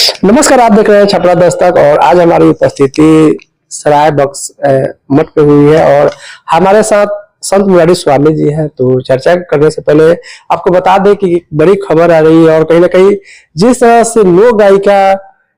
नमस्कार, आप देख रहे हैं छपरा दस्तक और आज हमारी उपस्थिति सराय बख्श मठ पे हुई है और हमारे साथ संत मुरारी स्वामी जी हैं। तो चर्चा करने से पहले आपको बता दें कि बड़ी खबर आ रही है और कहीं ना कहीं जिस तरह से लोक गायिका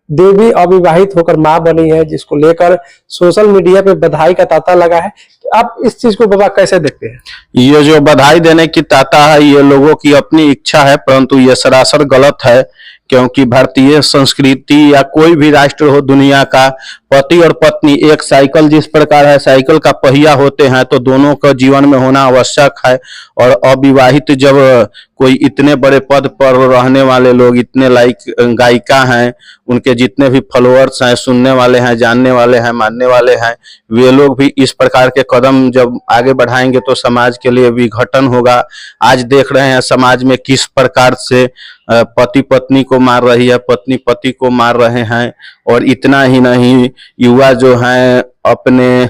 देवी अविवाहित होकर मां बनी है, जिसको लेकर सोशल मीडिया पे बधाई का तांता लगा है। आप इस चीज को बाबा कैसे देखते हैं? ये जो बधाई देने की तांता है, ये लोगों की अपनी इच्छा है, परंतु ये सरासर गलत है। क्योंकि भारतीय संस्कृति या कोई भी राष्ट्र हो दुनिया का, पति और पत्नी एक साइकिल जिस प्रकार है, साइकिल का पहिया होते हैं, तो दोनों का जीवन में होना आवश्यक है। और अविवाहित जब कोई इतने बड़े पद पर रहने वाले लोग, इतने लाइक गायिका हैं, उनके जितने भी फॉलोअर्स हैं, सुनने वाले हैं, जानने वाले हैं, मानने वाले हैं, वे लोग भी इस प्रकार के कदम जब आगे बढ़ाएंगे तो समाज के लिए विघटन होगा। आज देख रहे हैं समाज में किस प्रकार से पति पत्नी को मार रही है, पत्नी पति को मार रहे हैं। और इतना ही नहीं, युवा जो हैं अपने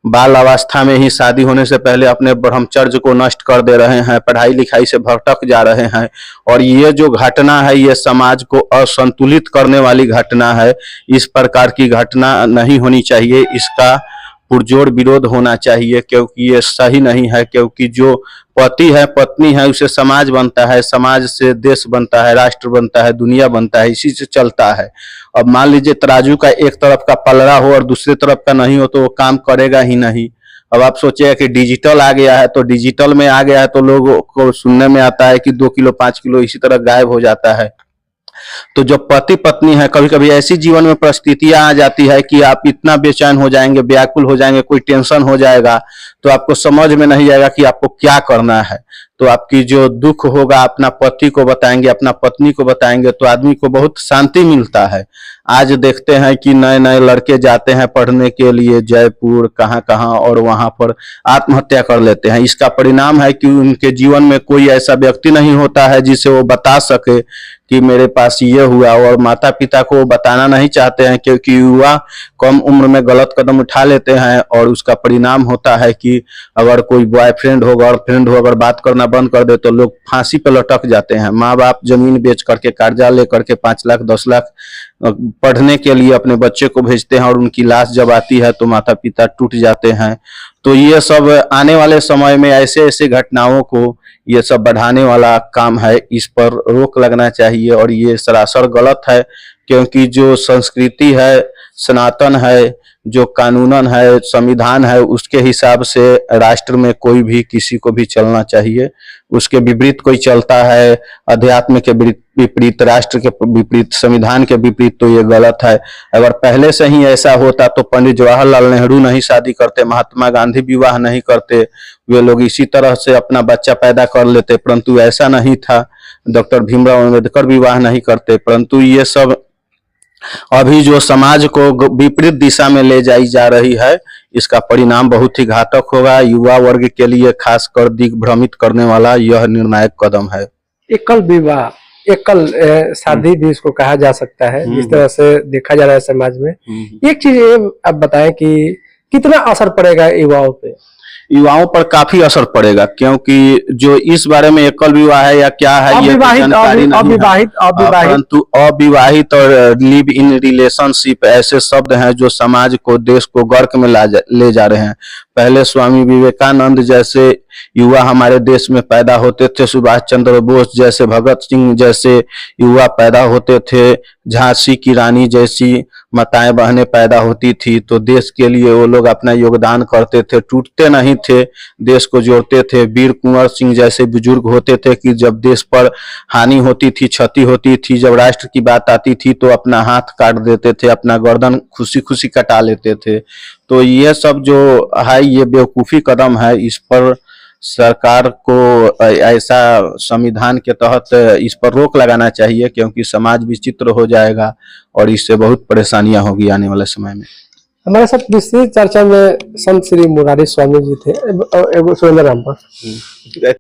बाल अवस्था में ही शादी होने से पहले अपने ब्रह्मचर्य को नष्ट कर दे रहे हैं, पढ़ाई लिखाई से भटक जा रहे हैं। और ये जो घटना है, ये समाज को असंतुलित करने वाली घटना है। इस प्रकार की घटना नहीं होनी चाहिए, इसका पुरजोर विरोध होना चाहिए, क्योंकि ये सही नहीं है। क्योंकि जो पति है पत्नी है, उसे समाज बनता है, समाज से देश बनता है, राष्ट्र बनता है, दुनिया बनता है, इसी से चलता है। अब मान लीजिए तराजू का एक तरफ का पलड़ा हो और दूसरे तरफ का नहीं हो, तो वो काम करेगा ही नहीं। अब आप सोचिए कि डिजिटल आ गया है, तो डिजिटल में आ गया है तो लोगों को सुनने में आता है कि 2 किलो 5 किलो इसी तरह गायब हो जाता है। तो जो पति पत्नी है, कभी कभी ऐसी जीवन में परिस्थितियां आ जाती है कि आप इतना बेचैन हो जाएंगे, व्याकुल हो जाएंगे, कोई टेंशन हो जाएगा, तो आपको समझ में नहीं आएगा कि आपको क्या करना है। तो आपकी जो दुख होगा अपना पति को बताएंगे, अपना पत्नी को बताएंगे, तो आदमी को बहुत शांति मिलता है। आज देखते हैं कि नए नए लड़के जाते हैं पढ़ने के लिए जयपुर, कहाँ कहाँ, और वहां पर आत्महत्या कर लेते हैं। इसका परिणाम है कि उनके जीवन में कोई ऐसा व्यक्ति नहीं होता है जिसे वो बता सके कि मेरे पास ये हुआ। और माता पिता को बताना नहीं चाहते हैं, क्योंकि युवा कम उम्र में गलत कदम उठा लेते हैं और उसका परिणाम होता है कि अगर कोई बॉयफ्रेंड हो, गर्लफ्रेंड हो, अगर बात करना बंद कर दे तो लोग फांसी पे लटक जाते हैं। माँ बाप जमीन बेच करके, कर्जा लेकर के 5 लाख 10 लाख पढ़ने के लिए अपने बच्चे को भेजते हैं, और उनकी लाश जब आती है तो माता पिता टूट जाते हैं। तो ये सब आने वाले समय में ऐसे ऐसे घटनाओं को ये सब बढ़ाने वाला काम है, इस पर रोक लगना चाहिए। और ये सरासर गलत है, क्योंकि जो संस्कृति है, सनातन है, जो कानूनन है, संविधान है, उसके हिसाब से राष्ट्र में कोई भी किसी को भी चलना चाहिए। उसके विपरीत कोई चलता है, अध्यात्म के विपरीत, राष्ट्र के विपरीत, संविधान के विपरीत, तो ये गलत है। अगर पहले से ही ऐसा होता तो पंडित जवाहरलाल नेहरू नहीं शादी करते, महात्मा गांधी विवाह नहीं करते, वे लोग इसी तरह से अपना बच्चा पैदा कर लेते, परंतु ऐसा नहीं था। डॉक्टर भीमराव अम्बेडकर विवाह नहीं करते। परंतु ये सब अभी जो समाज को विपरीत दिशा में ले जाई जा रही है, इसका परिणाम बहुत ही घातक होगा। युवा वर्ग के लिए खासकर दिग्भ्रमित करने वाला यह निर्णायक कदम है। एकल विवाह, एकल शादी भी इसको कहा जा सकता है, जिस तरह से देखा जा रहा है समाज में। एक चीज ये आप बताएं कि कितना असर पड़ेगा युवाओं पे? युवाओं पर काफी असर पड़ेगा, क्योंकि जो इस बारे में एकल विवाह है या क्या है, ये जानकारी नहीं है। परंतु अविवाहित और लिव इन रिलेशनशिप ऐसे शब्द हैं जो समाज को, देश को गर्क में ले जा रहे हैं। पहले स्वामी विवेकानंद जैसे युवा हमारे देश में पैदा होते थे, सुभाष चंद्र बोस जैसे, भगत सिंह जैसे युवा पैदा होते थे, झांसी की रानी जैसी माताएं बहनें पैदा होती थी, तो देश के लिए वो लोग अपना योगदान करते थे, टूटते नहीं थे, देश को जोड़ते थे। वीर कुंवर सिंह जैसे बुजुर्ग होते थे कि जब देश पर हानि होती थी, क्षति होती थी, जब राष्ट्र की बात आती थी तो अपना हाथ काट देते थे, अपना गर्दन खुशी खुशी कटा लेते थे। तो ये सब जो है, ये बेवकूफी कदम है। इस पर सरकार को ऐसा संविधान के तहत इस पर रोक लगाना चाहिए, क्योंकि समाज विचित्र हो जाएगा और इससे बहुत परेशानियां होगी आने वाले समय में। हमारे साथ विस्तृत चर्चा में संत श्री मुरारी स्वामी जी थे। सुरेंद्र राम पर